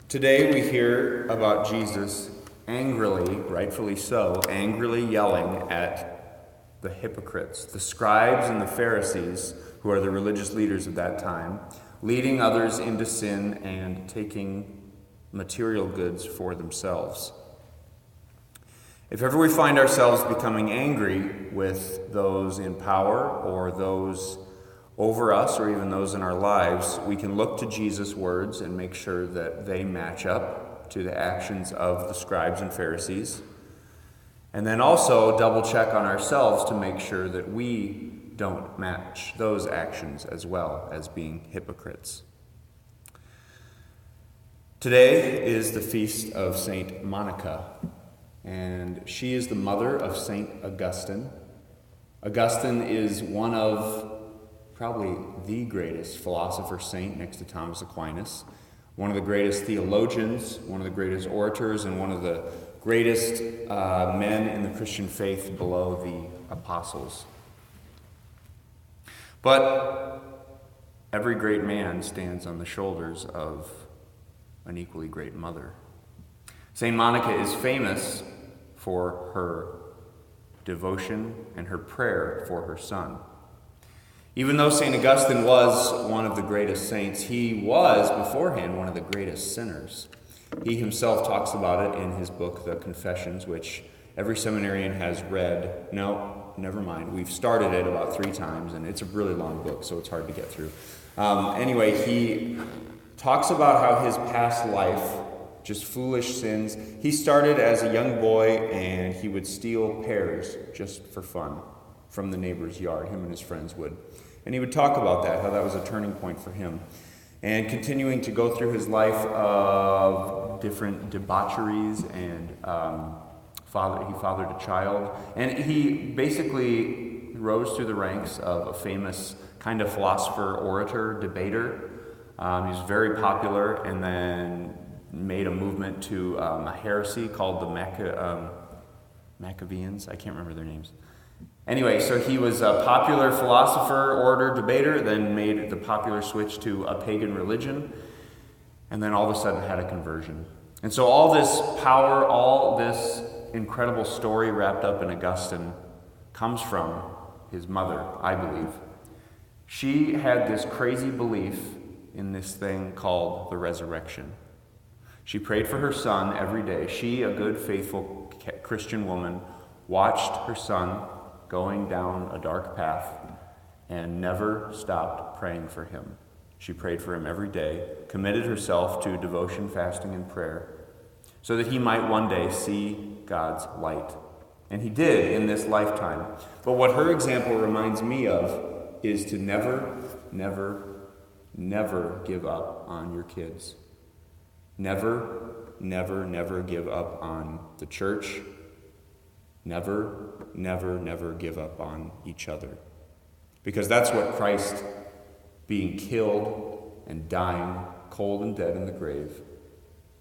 Today we hear about Jesus angrily, rightfully so, angrily yelling at the hypocrites, the scribes and the Pharisees, who are the religious leaders of that time, leading others into sin and taking material goods for themselves. If ever we find ourselves becoming angry with those in power or those over us or even those in our lives, we can look to Jesus' words and make sure that they match up to the actions of the scribes and Pharisees. And then also double check on ourselves to make sure that we don't match those actions as well as being hypocrites. Today is the feast of Saint Monica, and she is the mother of Saint Augustine. Augustine is one of probably the greatest philosopher saint next to Thomas Aquinas, one of the greatest theologians, one of the greatest orators, and one of the greatest men in the Christian faith below the apostles. But every great man stands on the shoulders of an equally great mother. Saint Monica is famous for her devotion and her prayer for her son. Even though St. Augustine was one of the greatest saints, he was beforehand one of the greatest sinners. He himself talks about it in his book, The Confessions, which every seminarian has read. No, never mind. We've started it about 3 times, and it's a really long book, so it's hard to get through. Anyway, he talks about how his past life, just foolish sins. He started as a young boy, and he would steal pears just for fun from the neighbor's yard. Him and his friends would. And he would talk about that, how that was a turning point for him. And continuing to go through his life of different debaucheries, and he fathered a child. And he basically rose through the ranks of a famous kind of philosopher, orator, debater. He was very popular, and then made a movement to a heresy called the Maccabees. I can't remember their names. Anyway, so he was a popular philosopher, orator, debater, then made the popular switch to a pagan religion, and then all of a sudden had a conversion. And so all this power, all this incredible story wrapped up in Augustine comes from his mother, I believe. She had this crazy belief in this thing called the resurrection. She prayed for her son every day. She, a good, faithful Christian woman, watched her son going down a dark path and never stopped praying for him. She prayed for him every day, committed herself to devotion, fasting, and prayer, so that he might one day see God's light. And he did in this lifetime. But what her example reminds me of is to never, never, never give up on your kids. Never, never, never give up on the church. Never, never, never give up on each other. Because that's what Christ, being killed and dying, cold and dead in the grave,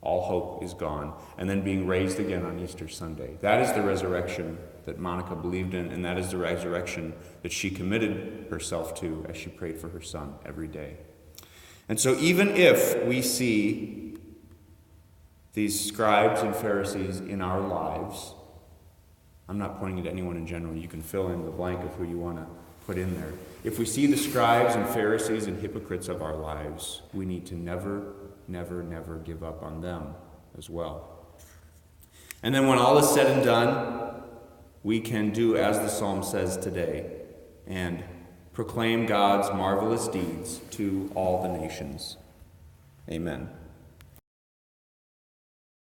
all hope is gone, and then being raised again on Easter Sunday. That is the resurrection that Monica believed in, and that is the resurrection that she committed herself to as she prayed for her son every day. And so even if we see these scribes and Pharisees in our lives, I'm not pointing at anyone in general. You can fill in the blank of who you want to put in there. If we see the scribes and Pharisees and hypocrites of our lives, we need to never, never, never give up on them as well. And then when all is said and done, we can do as the psalm says today and proclaim God's marvelous deeds to all the nations. Amen.